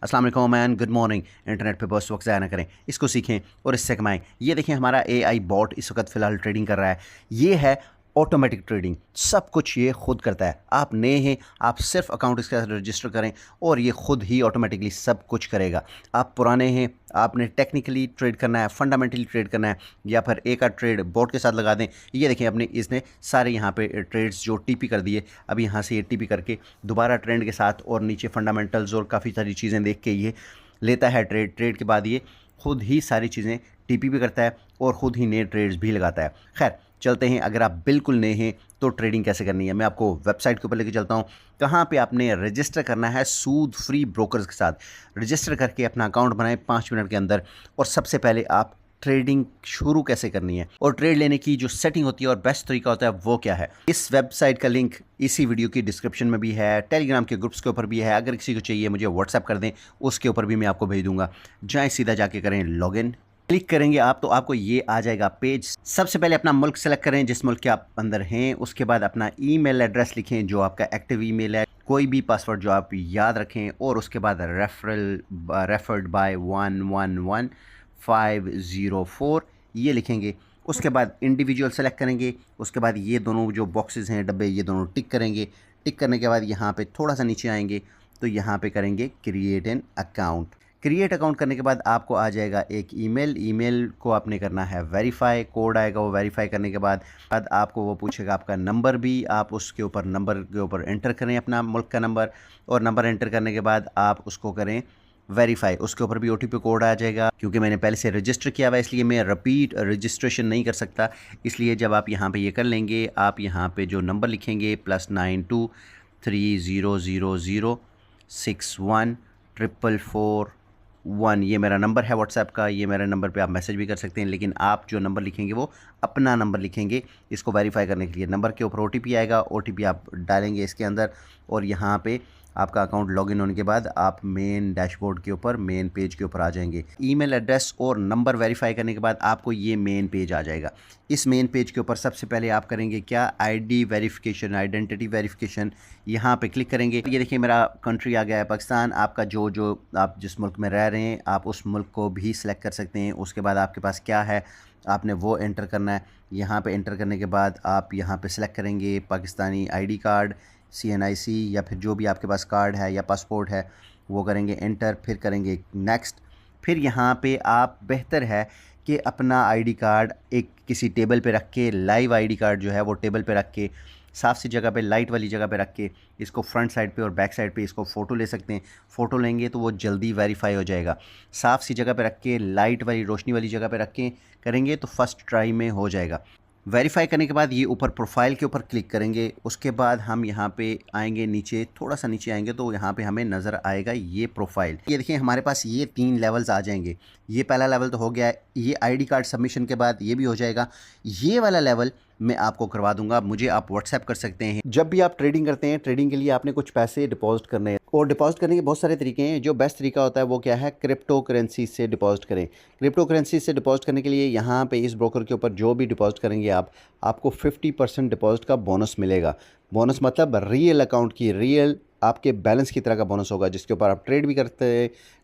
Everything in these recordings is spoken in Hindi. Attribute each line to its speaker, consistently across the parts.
Speaker 1: अस्सलाम वालेकुम मैन, गुड मॉर्निंग। इंटरनेट पे बस वक्त ज़ाया ना करें, इसको सीखें और इससे कमाएं। ये देखें हमारा एआई बॉट इस वक्त फ़िलहाल ट्रेडिंग कर रहा है। ये है ऑटोमेटिक ट्रेडिंग, सब कुछ ये खुद करता है। आप नए हैं, आप सिर्फ अकाउंट इसके साथ रजिस्टर करें और ये खुद ही ऑटोमेटिकली सब कुछ करेगा। आप पुराने हैं, आपने टेक्निकली ट्रेड करना है, फंडामेंटली ट्रेड करना है, या फिर एक आध ट्रेड बोट के साथ लगा दें। ये देखें अपने इसने सारे यहाँ पे ट्रेड्स जो टीपी कर दिए, अब यहाँ से ये टीपी करके दोबारा ट्रेंड के साथ और नीचे फंडामेंटल्स और काफ़ी सारी चीज़ें देख के ये लेता है ट्रेड के बाद ये खुद ही सारी चीज़ें टीपी भी करता है और ख़ुद ही नए ट्रेड्स भी लगाता है। खैर चलते हैं, अगर आप बिल्कुल नए हैं तो ट्रेडिंग कैसे करनी है मैं आपको वेबसाइट के ऊपर लेके चलता हूँ। कहाँ पे आपने रजिस्टर करना है सूद फ्री ब्रोकर्स के साथ। रजिस्टर करके अपना अकाउंट बनाएं 5 मिनट के अंदर, और सबसे पहले आप ट्रेडिंग शुरू कैसे करनी है और ट्रेड लेने की जो सेटिंग होती है और बेस्ट तरीका होता है वो क्या है। इस वेबसाइट का लिंक इसी वीडियो की डिस्क्रिप्शन में भी है, टेलीग्राम के ग्रुप्स के ऊपर भी है। अगर किसी को चाहिए मुझे व्हाट्सएप कर दें, उसके ऊपर भी मैं आपको भेज दूंगा। जाएँ सीधा जाके करें लॉगिन, क्लिक करेंगे आप तो आपको ये आ जाएगा पेज। सबसे पहले अपना मुल्क सेलेक्ट करें जिस मुल्क के आप अंदर हैं, उसके बाद अपना ईमेल एड्रेस लिखें जो आपका एक्टिव ईमेल है, कोई भी पासवर्ड जो आप याद रखें, और उसके बाद रेफर्ड बाय 111504 ये लिखेंगे। उसके बाद इंडिविजुअल सेलेक्ट करेंगे, उसके बाद ये दोनों जो बॉक्सेस हैं डब्बे ये दोनों टिक करेंगे। टिक करने के बाद यहाँ पे थोड़ा सा नीचे आएंगे तो यहाँ पे करेंगे create an account. Create account करने के बाद आपको आ जाएगा एक ईमेल को आपने करना है वेरीफाई, कोड आएगा वो वेरीफाई करने के बाद आपको वो पूछेगा आपका नंबर भी, आप उसके ऊपर नंबर के ऊपर एंटर करें अपना मुल्क का नंबर, और नंबर एंटर करने के बाद आप उसको करें वेरीफाई। उसके ऊपर भी OTP कोड आ जाएगा। क्योंकि मैंने पहले से रजिस्टर किया हुआ है इसलिए मैं रिपीट रजिस्ट्रेशन नहीं कर सकता, इसलिए जब आप यहाँ पे ये कर लेंगे आप यहाँ पे जो नंबर लिखेंगे +923006144441, ये मेरा नंबर है व्हाट्सएप का। ये मेरे नंबर पे आप मैसेज भी कर सकते हैं, लेकिन आप जो नंबर लिखेंगे वो अपना नंबर लिखेंगे इसको वेरीफाई करने के लिए। नंबर के ऊपर OTP आएगा, OTP आप डालेंगे इसके अंदर, और यहाँ पे आपका अकाउंट लॉगिन होने के बाद आप मेन डैशबोर्ड के ऊपर, मेन पेज के ऊपर आ जाएंगे। ईमेल एड्रेस और नंबर वेरीफाई करने के बाद आपको ये मेन पेज आ जाएगा। इस मेन पेज के ऊपर सबसे पहले आप करेंगे क्या, ID वेरिफिकेशन, आइडेंटिटी वेरिफिकेशन, यहाँ पे क्लिक करेंगे। ये देखिए मेरा कंट्री आ गया है पाकिस्तान। आपका जो आप जिस मुल्क में रह रहे हैं आप उस मुल्क को भी सिलेक्ट कर सकते हैं। उसके बाद आपके पास क्या है आपने वो एंटर करना है। यहाँ पे एंटर करने के बाद आप यहाँ पे सिलेक्ट करेंगे पाकिस्तानी ID कार्ड, CNIC, या फिर जो भी आपके पास कार्ड है या पासपोर्ट है वो करेंगे एंटर, फिर करेंगे नेक्स्ट। फिर यहाँ पे आप बेहतर है कि अपना ID कार्ड एक किसी टेबल पे रख के, लाइव ID कार्ड जो है वो टेबल पे रख के, साफ़ सी जगह पे, लाइट वाली जगह पे रख के इसको फ्रंट साइड पे और बैक साइड पे इसको फ़ोटो ले सकते हैं। फ़ोटो लेंगे तो वो जल्दी वेरीफाई हो जाएगा। साफ़ सी जगह पे रख के, लाइट वाली रोशनी वाली जगह पे रख के करेंगे तो फर्स्ट ट्राई में हो जाएगा। वेरीफाई करने के बाद ये ऊपर प्रोफाइल के ऊपर क्लिक करेंगे। उसके बाद हम यहाँ पे आएंगे नीचे, थोड़ा सा नीचे आएंगे तो यहाँ पे हमें नज़र आएगा ये प्रोफाइल। ये देखिए हमारे पास ये 3 लेवल्स आ जाएंगे। ये पहला लेवल तो हो गया है, ये ID कार्ड सबमिशन के बाद ये भी हो जाएगा। ये वाला लेवल मैं आपको करवा दूंगा, मुझे आप व्हाट्सएप कर सकते हैं। जब भी आप ट्रेडिंग करते हैं, ट्रेडिंग के लिए आपने कुछ पैसे डिपॉजिट करने हैं, और डिपॉजिट करने के बहुत सारे तरीके हैं। जो बेस्ट तरीका होता है वो क्या है, क्रिप्टो करेंसी से डिपॉजिट करें। क्रिप्टो करेंसी से डिपॉजिट करने के लिए यहाँ पे इस ब्रोकर के ऊपर जो भी डिपॉजिट करेंगे आपको 50% डिपॉजिट का बोनस मिलेगा। बोनस मतलब रियल अकाउंट की, रियल आपके बैलेंस की तरह का बोनस होगा, जिसके ऊपर आप ट्रेड भी कर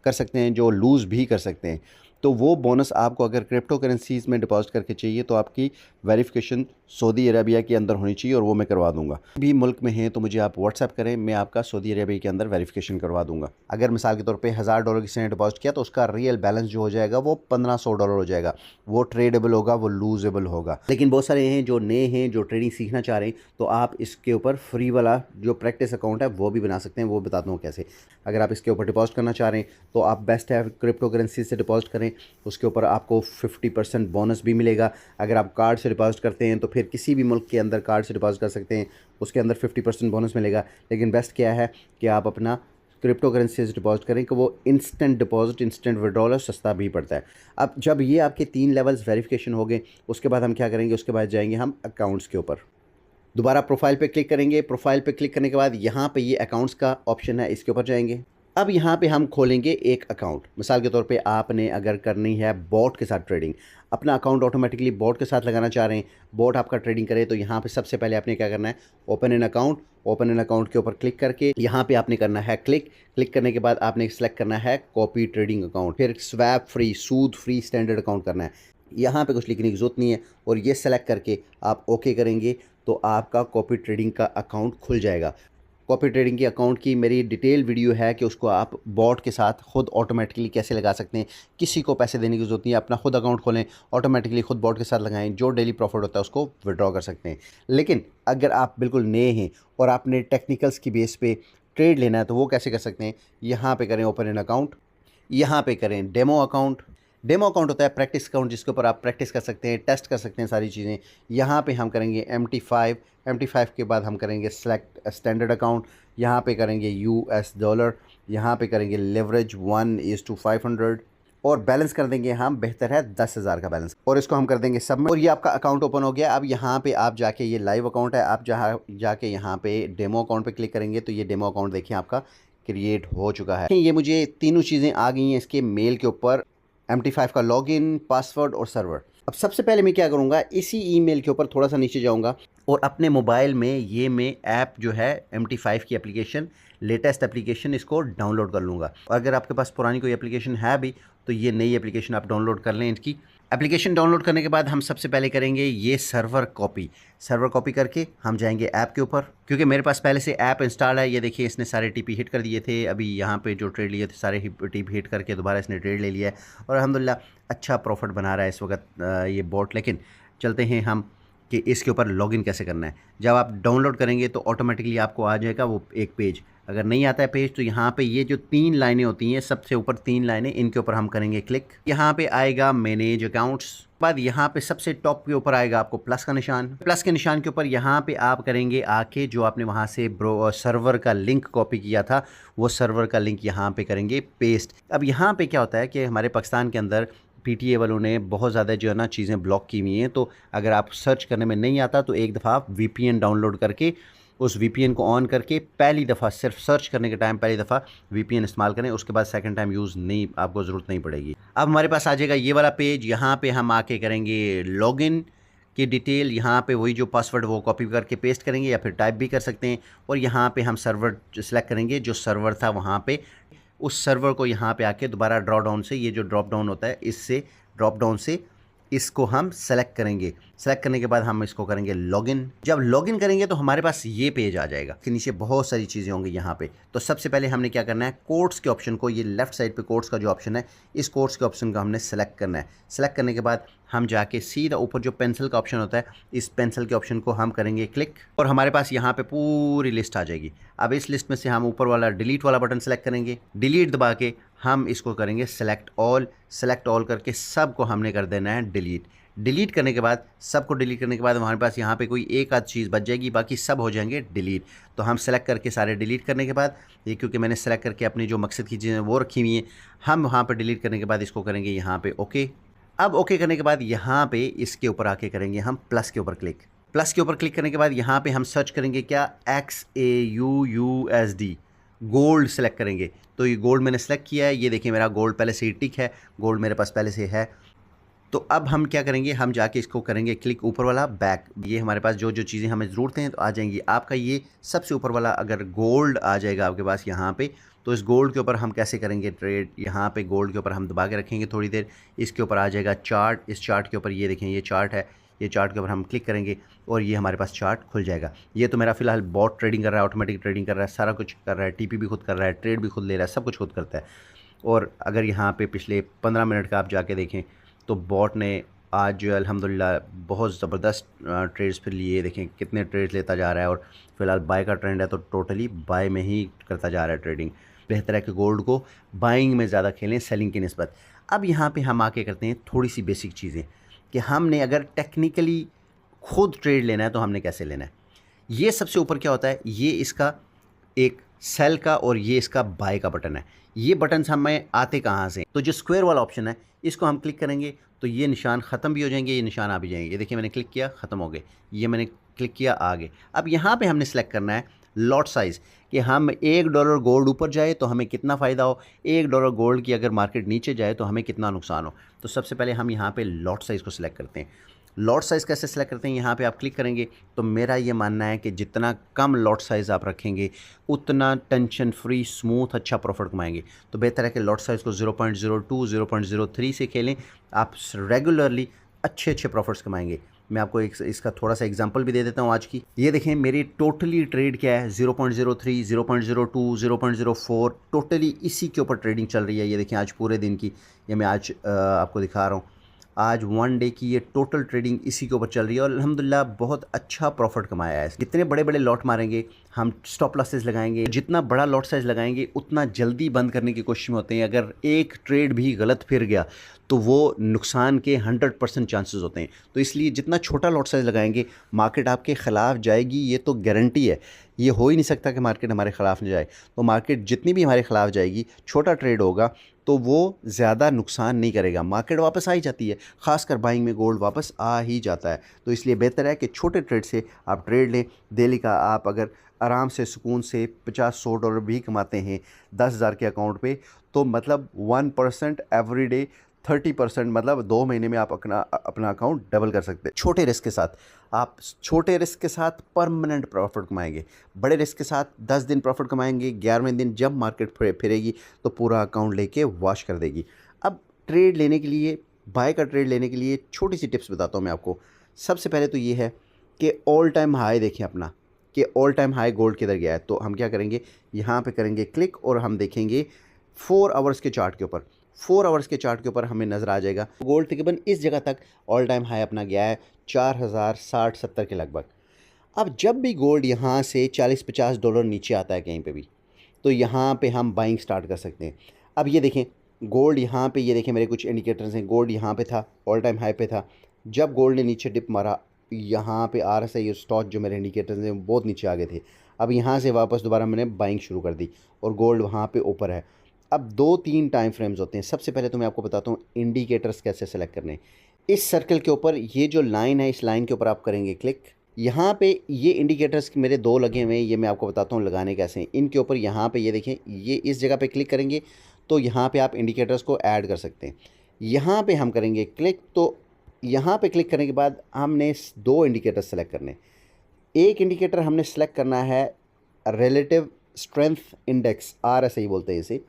Speaker 1: सकते हैं, जो लूज़ भी कर सकते हैं। तो वो बोनस आपको अगर क्रिप्टो करेंसीज़ में डिपॉजिट करके चाहिए तो आपकी वेरिफिकेशन सऊदी अरेबिया के अंदर होनी चाहिए, और वो मैं करवा दूंगा। भी मुल्क में हैं तो मुझे आप व्हाट्सएप करें, मैं आपका सऊदी अरेबिया के अंदर वेरिफिकेशन करवा दूंगा। अगर मिसाल के तौर पे $1000 किसी ने डिपॉजिट किया तो उसका रियल बैलेंस जो हो जाएगा वो $1500 हो जाएगा। वो ट्रेडेबल होगा, वो लूजेबल होगा। लेकिन बहुत सारे हैं जो नए हैं, जो ट्रेडिंग सीखना चाह रहे हैं, तो आप इसके ऊपर फ्री वाला जो प्रैक्टिस अकाउंट है वो भी बना सकते हैं। वो बताता हूँ कैसे। अगर आप इसके ऊपर डिपॉजिट करना चाह रहे हैं तो आप बेस्ट है क्रिप्टो करेंसी से डिपॉजिट करें, उसके ऊपर आपको 50% बोनस भी मिलेगा। अगर आप कार्ड से डिपॉजिट करते हैं तो फिर किसी भी मुल्क के अंदर कार्ड से डिपॉजिट कर सकते हैं, उसके अंदर 50% बोनस मिलेगा। लेकिन बेस्ट क्या है कि आप अपना क्रिप्टो करेंसी से डिपॉजिट करें कि वो इंस्टेंट डिपॉजिट, इंस्टेंट विड्रॉल, सस्ता भी पड़ता है। अब जब ये आपके 3 लेवल्स वेरिफिकेशन हो गए, उसके बाद हम क्या करेंगे, उसके बाद जाएंगे हम अकाउंट्स के ऊपर। दोबारा प्रोफाइल पे क्लिक करेंगे। प्रोफाइल पे क्लिक करने के बाद यहाँ पे ये अकाउंट्स का ऑप्शन है, इसके ऊपर जाएंगे। अब यहाँ पे हम खोलेंगे एक अकाउंट। मिसाल के तौर पे आपने अगर करनी है बॉट के साथ ट्रेडिंग, अपना अकाउंट ऑटोमेटिकली बॉट के साथ लगाना चाह रहे हैं, बॉट आपका ट्रेडिंग करे, तो यहाँ पे सबसे पहले आपने क्या करना है, open an account. Open an account के ऊपर क्लिक करके यहाँ पे आपने करना है क्लिक करने के बाद आपने सेलेक्ट करना है कॉपी ट्रेडिंग अकाउंट, फिर स्वैप फ्री, सूद फ्री स्टैंडर्ड अकाउंट करना है। यहाँ पे कुछ लिखने की ज़रूरत नहीं है और ये सेलेक्ट करके आप ओके करेंगे तो आपका कॉपी ट्रेडिंग का अकाउंट खुल जाएगा। कॉपी ट्रेडिंग के अकाउंट की मेरी डिटेल वीडियो है कि उसको आप बॉट के साथ खुद ऑटोमेटिकली कैसे लगा सकते हैं। किसी को पैसे देने की ज़रूरत नहीं है, अपना खुद अकाउंट खोलें, ऑटोमेटिकली खुद बॉट के साथ लगाएं, जो डेली प्रॉफिट होता है उसको विड्रॉ कर सकते हैं। लेकिन अगर आप बिल्कुल नए हैं और आपने टेक्निकल्स की बेस पे ट्रेड लेना है तो वो कैसे कर सकते हैं। यहाँ पर करें ओपन एन अकाउंट, यहाँ पर करें डेमो अकाउंट। डेमो अकाउंट होता है प्रैक्टिस अकाउंट, जिसके ऊपर आप प्रैक्टिस कर सकते हैं, टेस्ट कर सकते हैं सारी चीज़ें। यहाँ पे हम करेंगे MT5 के बाद हम करेंगे सेलेक्ट स्टैंडर्ड अकाउंट, यहाँ पे करेंगे $, यहाँ पे करेंगे लेवरेज 1:500 और बैलेंस कर देंगे हम, बेहतर है 10,000 का बैलेंस, और इसको हम कर देंगे सबमिट और ये आपका अकाउंट ओपन हो गया। अब यहाँ पे आप जाके, ये लाइव अकाउंट है, आप जहाँ जाके यहाँ पे डेमो अकाउंट पे क्लिक करेंगे तो ये डेमो अकाउंट देखिए आपका क्रिएट हो चुका है। ये मुझे तीनों चीज़ें आ गई हैं इसके मेल के ऊपर, MT5 का लॉगिन, पासवर्ड और सर्वर। अब सबसे पहले मैं क्या करूँगा, इसी ईमेल के ऊपर थोड़ा सा नीचे जाऊँगा और अपने मोबाइल में ये मैं ऐप जो है MT5 की एप्लीकेशन, लेटेस्ट एप्लीकेशन, इसको डाउनलोड कर लूँगा। अगर आपके पास पुरानी कोई एप्लीकेशन है भी तो ये नई एप्लीकेशन आप डाउनलोड कर लें। इसकी एप्लीकेशन डाउनलोड करने के बाद हम सबसे पहले करेंगे ये सर्वर कॉपी करके हम जाएंगे ऐप के ऊपर, क्योंकि मेरे पास पहले से ऐप इंस्टॉल है। ये देखिए इसने सारे टीपी हिट कर दिए थे, अभी यहाँ पे जो ट्रेड लिए थे सारे टीपी हिट करके दोबारा इसने ट्रेड ले लिया है और अल्हम्दुलिल्लाह अच्छा प्रॉफिट बना रहा है इस वक्त ये बॉट। लेकिन चलते हैं हम कि इसके ऊपर लॉगिन कैसे करना है। जब आप डाउनलोड करेंगे तो ऑटोमेटिकली आपको आ जाएगा वो एक पेज। अगर नहीं आता है पेज तो यहाँ पे ये जो 3 लाइनें होती हैं, सबसे ऊपर 3 लाइनें, इनके ऊपर हम करेंगे क्लिक। यहाँ पे आएगा मैनेज अकाउंट्स, बाद यहाँ पे सबसे टॉप के ऊपर आएगा आपको प्लस का निशान। प्लस के निशान के ऊपर यहाँ पे आप करेंगे आके जो आपने वहाँ से सर्वर का लिंक कॉपी किया था, वो सर्वर का लिंक यहाँ पे करेंगे पेस्ट। अब यहाँ पे क्या होता है कि हमारे पाकिस्तान के अंदर PTA वालों ने बहुत ज़्यादा जो है ना चीज़ें ब्लॉक की हुई हैं, तो अगर आप सर्च करने में नहीं आता तो एक दफ़ा आप VPN डाउनलोड करके उस VPN को ऑन करके पहली दफ़ा, सिर्फ सर्च करने के टाइम पहली दफ़ा VPN इस्तेमाल करें, उसके बाद सेकंड टाइम यूज़ नहीं, आपको ज़रूरत नहीं पड़ेगी। अब हमारे पास आ जाएगा ये वाला पेज, यहाँ पे हम आके करेंगे लॉगिन की डिटेल, यहाँ पे वही जो पासवर्ड वो कॉपी करके पेस्ट करेंगे या फिर टाइप भी कर सकते हैं, और यहाँ पे हम सर्वर सेलेक्ट करेंगे, जो सर्वर था वहाँ पे उस सर्वर को यहाँ पे आके दोबारा ड्रॉप डाउन से, ये जो ड्रॉप डाउन होता है इससे ड्रॉप डाउन से इसको हम सेलेक्ट करेंगे। सेलेक्ट करने के बाद हम इसको करेंगे लॉगिन। जब लॉगिन करेंगे तो हमारे पास ये पेज आ जाएगा, इसके नीचे बहुत सारी चीज़ें होंगी यहाँ पे। तो सबसे पहले हमने क्या करना है, कोर्स के ऑप्शन को, ये लेफ्ट साइड पे कोर्स का जो ऑप्शन है, इस कोर्स के ऑप्शन का हमने सेलेक्ट करना है। सेलेक्ट करने के बाद हम जाके सीधा ऊपर जो पेंसिल का ऑप्शन होता है, इस पेंसिल के ऑप्शन को हम करेंगे क्लिक और हमारे पास यहाँ पे पूरी लिस्ट आ जाएगी। अब इस लिस्ट में से हम ऊपर वाला डिलीट वाला बटन सेलेक्ट करेंगे, डिलीट दबा के हम इसको करेंगे सेलेक्ट ऑल करके सबको हमने कर देना है डिलीट करने के बाद, सबको डिलीट करने के बाद हमारे पास यहाँ पे कोई एक आध चीज़ बच जाएगी, बाकी सब हो जाएंगे डिलीट। तो हम सेलेक्ट करके सारे डिलीट करने के बाद, ये क्योंकि मैंने सेलेक्ट करके अपनी जो मकसद की चीज़ें वो रखी हुई हैं, हम वहाँ पर डिलीट करने के बाद इसको करेंगे यहाँ पर ओके। अब ओके करने के बाद यहाँ पे इसके ऊपर आके करेंगे हम प्लस के ऊपर क्लिक। प्लस के ऊपर क्लिक करने के बाद यहाँ पे हम सर्च करेंगे क्या, XAUUSD गोल्ड सेलेक्ट करेंगे। तो ये गोल्ड मैंने सेलेक्ट किया है, ये देखिए मेरा गोल्ड पहले से ही टिक है, गोल्ड मेरे पास पहले से है। तो अब हम क्या करेंगे, हम जाके इसको करेंगे क्लिक ऊपर वाला बैक। ये हमारे पास जो जो चीज़ें हमें ज़रूरत हैं तो आ जाएंगी। आपका ये सबसे ऊपर वाला अगर गोल्ड आ जाएगा आपके पास यहाँ पे, तो इस गोल्ड के ऊपर हम कैसे करेंगे ट्रेड, यहाँ पे गोल्ड के ऊपर हम दबा के रखेंगे थोड़ी देर, इसके ऊपर आ जाएगा चार्ट। इस चार्ट के ऊपर ये देखें ये चार्ट है, ये चार्ट के ऊपर हम क्लिक करेंगे और ये हमारे पास चार्ट खुल जाएगा। ये तो मेरा फ़िलहाल बॉट ट्रेडिंग कर रहा है, ऑटोमेटिक ट्रेडिंग कर रहा है, सारा कुछ कर रहा है, TP भी खुद कर रहा है, ट्रेड भी खुद ले रहा है, सब कुछ खुद करता है। और अगर यहाँ पे पिछले 15 मिनट का आप जाके देखें तो बॉट ने आज जो है अल्हम्दुलिल्लाह बहुत ज़बरदस्त ट्रेड्स फिर लिए, देखें कितने ट्रेड्स लेता जा रहा है। और फिलहाल बाय का ट्रेंड है तो टोटली बाय में ही करता जा रहा है ट्रेडिंग। बेहतर है कि गोल्ड को बाइंग में ज़्यादा खेलें सेलिंग की निस्बत। अब यहाँ पे हम आके करते हैं थोड़ी सी बेसिक चीज़ें कि हमने अगर टेक्निकली खुद ट्रेड लेना है तो हमने कैसे लेना है। ये सबसे ऊपर क्या होता है, ये इसका एक सेल का और ये इसका बाय का बटन है। ये बटन हमें आते कहाँ से, तो जो स्क्वायर वाला ऑप्शन है इसको हम क्लिक करेंगे तो ये निशान ख़त्म भी हो जाएंगे, ये निशान आ भी जाएंगे। ये देखिए मैंने क्लिक किया, ख़त्म हो गए, ये मैंने क्लिक किया, आ गए। अब यहाँ पे हमने सेलेक्ट करना है लॉट साइज़, कि हम $1 गोल्ड ऊपर जाए तो हमें कितना फ़ायदा हो, $1 गोल्ड की अगर मार्केट नीचे जाए तो हमें कितना नुकसान हो। तो सबसे पहले हम यहाँ पे लॉट साइज़ को सिलेक्ट करते हैं। लॉट साइज़ कैसे सेलेक्ट करते हैं, यहाँ पे आप क्लिक करेंगे तो मेरा ये मानना है कि जितना कम लॉट साइज़ आप रखेंगे उतना टेंशन फ्री स्मूथ अच्छा प्रॉफिट कमाएंगे। तो बेहतर है कि लॉट साइज़ को 0.02 0.03 से खेलें, आप रेगुलरली अच्छे अच्छे प्रॉफिट्स कमाएंगे। मैं आपको एक इसका थोड़ा सा एग्जांपल भी दे देता हूँ आज की। ये देखें मेरी टोटली ट्रेड क्या है, 0.03 0.02 0.04 टोटली इसी के ऊपर ट्रेडिंग चल रही है। ये देखें आज पूरे दिन की, ये मैं आज आपको दिखा रहा हूँ, आज 1 डे की ये टोटल ट्रेडिंग इसी के ऊपर चल रही है और अल्हम्दुलिल्लाह बहुत अच्छा प्रॉफिट कमाया है। जितने बड़े बड़े लॉट मारेंगे, हम स्टॉप लॉसेस लगाएंगे, जितना बड़ा लॉट साइज लगाएंगे उतना जल्दी बंद करने की कोशिश में होते हैं। अगर एक ट्रेड भी गलत फिर गया तो वो नुकसान के 100% चांसेस होते हैं। तो इसलिए जितना छोटा लॉट साइज लगाएंगे मार्केट आपके ख़िलाफ़ जाएगी, ये तो गारंटी है। ये हो ही नहीं सकता कि मार्केट हमारे ख़िलाफ़ न जाए। तो मार्केट जितनी भी हमारे ख़िलाफ़ जाएगी, छोटा ट्रेड होगा तो वो ज़्यादा नुकसान नहीं करेगा, मार्केट वापस आ ही जाती है। ख़ासकर बाइंग में गोल्ड वापस आ ही जाता है। तो इसलिए बेहतर है कि छोटे ट्रेड से आप ट्रेड लें। डेली का आप अगर आराम से सुकून से $50-100 भी कमाते हैं 10,000 के अकाउंट पे, तो मतलब 1% एवरी डे 30%, मतलब 2 महीने में आप अपना अकाउंट डबल कर सकते हैं। छोटे रिस्क के साथ आप छोटे रिस्क के साथ परमानेंट प्रॉफिट कमाएंगे। बड़े रिस्क के साथ 10 दिन प्रॉफिट कमाएंगे, 11वें दिन जब मार्केट फिरेगी तो पूरा अकाउंट लेके वॉश कर देगी। अब ट्रेड लेने के लिए, बाय का ट्रेड लेने के लिए छोटी सी टिप्स बताता हूँ मैं आपको। सबसे पहले तो ये है कि ऑल टाइम हाई देखें अपना, कि ऑल टाइम हाई गोल्ड किधर गया है। तो हम क्या करेंगे, यहाँ पे करेंगे क्लिक और हम देखेंगे 4 आवर्स के चार्ट के ऊपर। 4 आवर्स के चार्ट के ऊपर हमें नज़र आ जाएगा गोल्ड तकरीबन इस जगह तक ऑल टाइम हाई अपना गया है 4060-70 के लगभग। अब जब भी गोल्ड यहाँ से $40-50 नीचे आता है कहीं पे भी, तो यहाँ पे हम बाइंग स्टार्ट कर सकते हैं। अब ये देखें गोल्ड यहाँ पे, ये देखें मेरे कुछ इंडिकेटर्स हैं, गोल्ड यहाँ पे था, ऑल टाइम हाई पे था। जब गोल्ड ने नीचे डिप मारा, यहाँ पे RSI और स्टॉक जो मेरे इंडिकेटर्स हैं वो बहुत नीचे आ गए थे। अब यहाँ से वापस दोबारा मैंने बाइंग शुरू कर दी और गोल्ड वहाँ पे ऊपर है। अब 2-3 टाइम फ्रेम्स होते हैं। सबसे पहले तो मैं आपको बताता हूँ इंडिकेटर्स कैसे सेलेक्ट करने। इस सर्कल के ऊपर ये जो लाइन है, इस लाइन के ऊपर आप करेंगे क्लिक। यहाँ पे ये इंडिकेटर्स मेरे 2 लगे हुए हैं, ये मैं आपको बताता हूँ लगाने कैसे हैं। इनके ऊपर यहाँ पे ये देखें, ये इस जगह पे क्लिक करेंगे तो यहाँ पे आप इंडिकेटर्स को ऐड कर सकते हैं। यहाँ पे हम करेंगे क्लिक, तो यहाँ पे क्लिक करने के बाद हमने 2 इंडिकेटर सेलेक्ट करने। एक इंडिकेटर हमने सेलेक्ट करना है रिलेटिव स्ट्रेंथ इंडेक्स, RSI बोलते हैं इसे,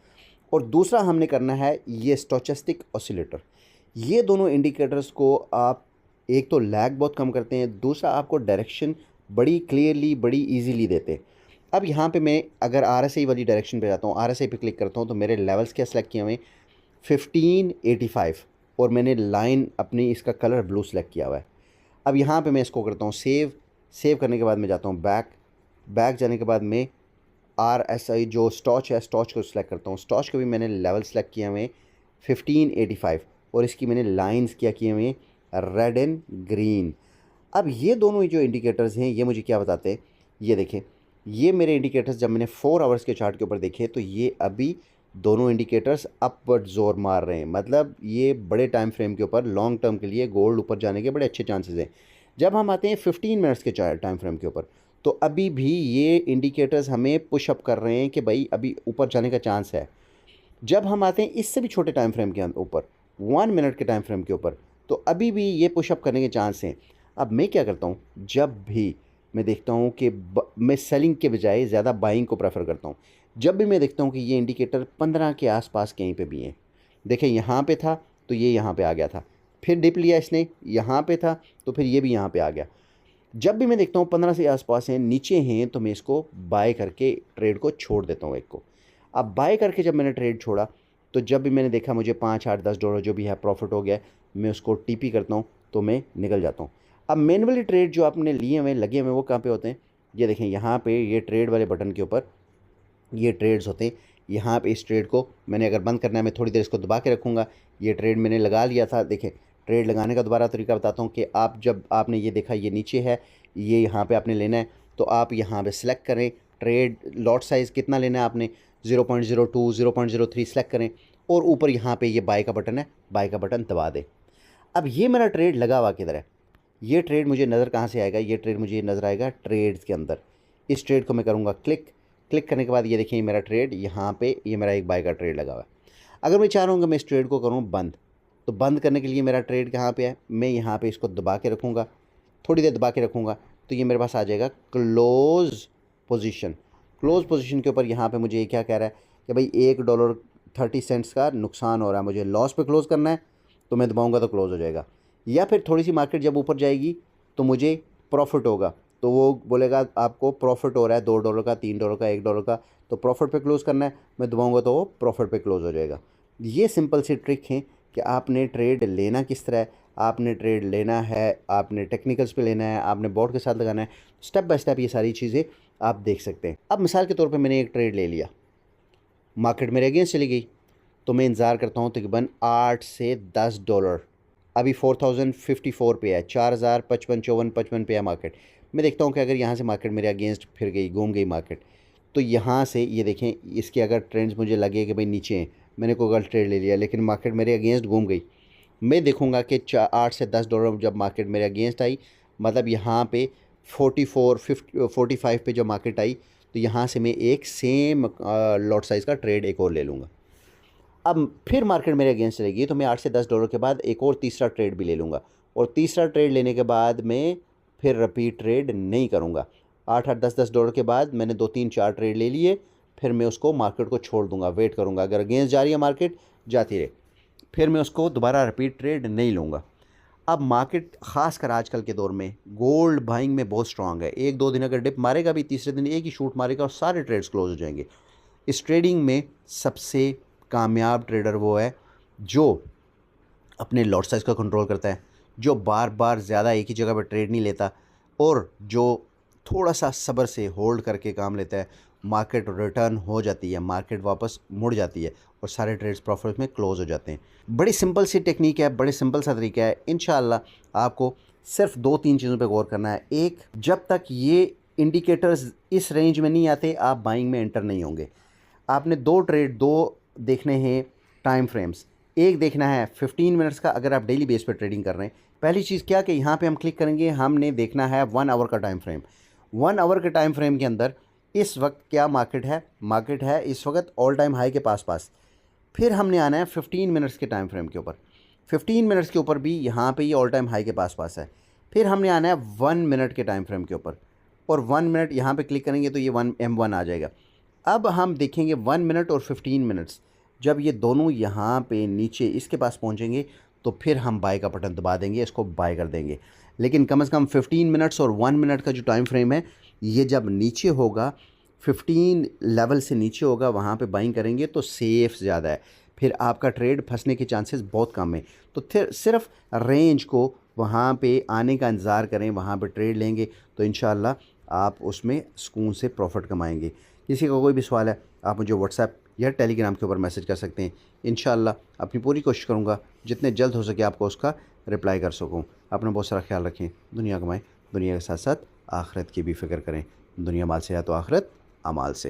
Speaker 1: और दूसरा हमने करना है ये स्टोचस्टिक ऑसिलेटर। ये दोनों इंडिकेटर्स को आप, एक तो लैग बहुत कम करते हैं, दूसरा आपको डायरेक्शन बड़ी क्लियरली बड़ी इजीली देते हैं। अब यहाँ पे मैं अगर RSI वाली डायरेक्शन पे जाता हूँ, RSI पे क्लिक करता हूँ तो मेरे लेवल्स क्या सेलेक्ट किए हुए हैं, 1585, और मैंने लाइन अपनी इसका कलर ब्लू सेलेक्ट किया हुआ है। अब यहाँ पे मैं इसको करता हूँ सेव। सेव करने के बाद मैं जाता हूँ बैक जाने के बाद मैं RSI जो स्टॉच है, स्टॉच को सिलेक्ट करता हूँ। स्टॉच को भी मैंने लेवल सेलेक्ट किए हुए 1585 और इसकी मैंने लाइंस क्या किए हुए रेड एंड ग्रीन। अब ये दोनों जो इंडिकेटर्स हैं ये मुझे क्या बताते हैं, ये देखें, ये मेरे इंडिकेटर्स जब मैंने 4 आवर्स के चार्ट के ऊपर देखे तो ये अभी दोनों इंडिकेटर्स अपवर्ड जोर मार रहे हैं। मतलब ये बड़े टाइम फ्रेम के ऊपर लॉन्ग टर्म के लिए गोल्ड ऊपर जाने के बड़े अच्छे चांसेस हैं। जब हम आते हैं 15 मिनट्स के टाइम फ्रेम के ऊपर, तो अभी भी ये इंडिकेटर्स हमें पुश अप कर रहे हैं कि भाई अभी ऊपर जाने का चांस है। जब हम आते हैं इससे भी छोटे टाइम फ्रेम के ऊपर, 1 मिनट के टाइम फ्रेम के ऊपर, तो अभी भी ये पुश अप करने के चांस हैं। अब मैं क्या करता हूँ, जब भी मैं देखता हूँ कि मैं सेलिंग के बजाय ज़्यादा बाइंग को प्रेफर करता हूँ। जब भी मैं देखता हूँ कि ये इंडिकेटर 15 के आसपास कहीं पे भी हैं, देखें यहाँ पे था तो ये यहाँ पे आ गया था, फिर डिप लिया इसने, यहाँ पे था तो फिर ये भी यहाँ पे आ गया। जब भी मैं देखता हूँ 15 से आसपास हैं, नीचे हैं, तो मैं इसको बाय करके ट्रेड को छोड़ देता हूँ एक को। अब बाय करके जब मैंने ट्रेड छोड़ा तो जब भी मैंने देखा मुझे $5-8-10 जो भी है प्रॉफिट हो गया, मैं उसको TP करता हूँ तो मैं निकल जाता हूँ। अब मैनुअली ट्रेड जो आपने लिए हुए लगे हुए वो कहाँ पे होते हैं, ये देखें यहाँ पे ये ट्रेड वाले बटन के ऊपर ये ट्रेड्स होते हैं। यहाँ पे इस ट्रेड को मैंने अगर बंद करना है, मैं थोड़ी देर इसको दबा के रखूँगा। ये ट्रेड मैंने लगा लिया था। देखें ट्रेड लगाने का दोबारा तरीका बताता हूँ कि आप जब आपने ये देखा ये नीचे है, ये यहाँ पे आपने लेना है, तो आप यहाँ पे सिलेक्ट करें ट्रेड लॉट साइज़ कितना लेना है आपने, 0.02 0.03 सेलेक्ट करें और ऊपर यहाँ पे ये बाय का बटन है, बाय का बटन दबा दें। अब ये मेरा ट्रेड लगा हुआ किधर है, ये ट्रेड मुझे नज़र कहाँ से आएगा, ये ट्रेड मुझे नज़र आएगा ट्रेड्स के अंदर। इस ट्रेड को मैं करूँगा क्लिक। क्लिक करने के बाद ये देखिए मेरा ट्रेड यहाँ पे, ये मेरा एक बाय का ट्रेड लगा हुआ है। अगर मैं चाह रहा हूँ कि मैं इस ट्रेड को करूँ बंद, तो बंद करने के लिए मेरा ट्रेड कहाँ पे है, मैं यहाँ पे इसको दबा के रखूँगा, थोड़ी देर दबा के रखूँगा, तो ये मेरे पास आ जाएगा क्लोज़ पोजीशन। क्लोज़ पोजीशन के ऊपर यहाँ पे मुझे ये क्या कह रहा है कि भाई $1.30 का नुकसान हो रहा है, मुझे लॉस पे क्लोज़ करना है, तो मैं दबाऊँगा तो क्लोज़ हो जाएगा। या फिर थोड़ी सी मार्केट जब ऊपर जाएगी तो मुझे प्रॉफिट होगा, तो वो बोलेगा आपको प्रॉफिट हो रहा है $2 का, $3 का, $1 का, तो प्रॉफिट पे क्लोज़ करना है, मैं दबाऊँगा तो वो प्रॉफिट पे क्लोज़ हो जाएगा। ये सिंपल सी ट्रिक है कि आपने ट्रेड लेना किस तरह है, आपने ट्रेड लेना है, आपने टेक्निकल्स पे लेना है, आपने बॉट के साथ लगाना है, स्टेप बाय स्टेप ये सारी चीज़ें आप देख सकते हैं। अब मिसाल के तौर पे मैंने एक ट्रेड ले लिया, मार्केट मेरे अगेंस्ट चली गई, तो मैं इंतज़ार करता हूँ तकरीबन $8 से $10, अभी 4054 पे है, 4055 54 55 पे है मार्केट। मैं देखता हूँ कि अगर यहाँ से मार्केट मेरे अगेंस्ट फिर गई, घूम गई मार्केट, तो यहाँ से ये देखें इसके अगर ट्रेंड्स मुझे लगे कि भाई नीचे हैं, मैंने कोई गलत ट्रेड ले लिया लेकिन मार्केट मेरे अगेंस्ट घूम गई, मैं देखूँगा कि $8 से $10 जब मार्केट मेरे अगेंस्ट आई, मतलब यहाँ पे 45 पे जब मार्केट आई, तो यहाँ से मैं एक सेम लॉट साइज़ का ट्रेड एक और ले लूँगा। अब फिर मार्केट मेरे अगेंस्ट चलेगी तो मैं $8 से $10 के बाद एक और तीसरा ट्रेड भी ले लूँगा, और तीसरा ट्रेड लेने के बाद मैं फिर रिपीट ट्रेड नहीं करूँगा। 8-8 10-10 डॉलर के बाद मैंने 2-3-4 ट्रेड ले लिए, फिर मैं उसको मार्केट को छोड़ दूँगा, वेट करूँगा, अगर अगेंस्ट जा रही है मार्केट जाती रहे, फिर मैं उसको दोबारा रिपीट ट्रेड नहीं लूँगा। अब मार्केट ख़ासकर आजकल के दौर में गोल्ड बाइंग में बहुत स्ट्रांग है, 1-2 दिन अगर डिप मारेगा भी, तीसरे दिन एक ही शूट मारेगा और सारे ट्रेड्स क्लोज हो जाएंगे। इस ट्रेडिंग में सबसे कामयाब ट्रेडर वो है जो अपने लॉट साइज़ का कंट्रोल करता है, जो बार बार ज़्यादा एक ही जगह पर ट्रेड नहीं लेता, और जो थोड़ा सा सब्र से होल्ड करके काम लेता है। मार्केट रिटर्न हो जाती है, मार्केट वापस मुड़ जाती है और सारे ट्रेड्स प्रॉफिट में क्लोज हो जाते हैं। बड़ी सिंपल सी टेक्निक है, बड़े सिंपल सा तरीका है। इंशाल्लाह आपको सिर्फ 2-3 चीज़ों पे गौर करना है। एक, जब तक ये इंडिकेटर्स इस रेंज में नहीं आते आप बाइंग में एंटर नहीं होंगे। आपने दो देखने हैं टाइम फ्रेम्स। एक देखना है 15 मिनट्स का, अगर आप डेली बेस पर ट्रेडिंग कर रहे हैं। पहली चीज़ क्या कि यहाँ पे हम क्लिक करेंगे, हमने देखना है 1 आवर का टाइम फ्रेम। 1 आवर के टाइम फ्रेम के अंदर इस वक्त क्या मार्केट है इस वक्त ऑल टाइम हाई के पास। फिर हमने आना है 15 मिनट्स के टाइम फ्रेम के ऊपर। 15 मिनट्स के ऊपर भी यहाँ पे ये ऑल टाइम हाई के पास है। फिर हमने आना है 1 मिनट के टाइम फ्रेम के ऊपर, और 1 मिनट यहाँ पे क्लिक करेंगे तो ये M1 आ जाएगा। अब हम देखेंगे 1 मिनट और 15 मिनट्स, जब ये दोनों यहाँ पे नीचे इसके पास पहुँचेंगे तो फिर हम बाय का बटन दबा देंगे, इसको बाय कर देंगे। लेकिन कम से कम 15 मिनट्स और 1 मिनट का जो टाइम फ्रेम है, ये जब नीचे होगा, 15 लेवल से नीचे होगा, वहाँ पे बाइंग करेंगे तो सेफ़ ज़्यादा है, फिर आपका ट्रेड फंसने के चांसेस बहुत कम है। तो फिर सिर्फ रेंज को वहाँ पे आने का इंतज़ार करें, वहाँ पे ट्रेड लेंगे तो इंशाल्लाह आप उसमें सुकून से प्रॉफिट कमाएंगे। किसी का कोई भी सवाल है आप मुझे व्हाट्सएप या टेलीग्राम के ऊपर मैसेज कर सकते हैं। इंशाल्लाह अपनी पूरी कोशिश करूँगा जितने जल्द हो सके आपको उसका रिप्लाई कर सकूँ। अपना बहुत सारा ख्याल रखें, दुनिया कमाएं, दुनिया के साथ साथ आखिरत की भी फ़िक्र करें। दुनिया माल से है तो आखिरत अमाल से।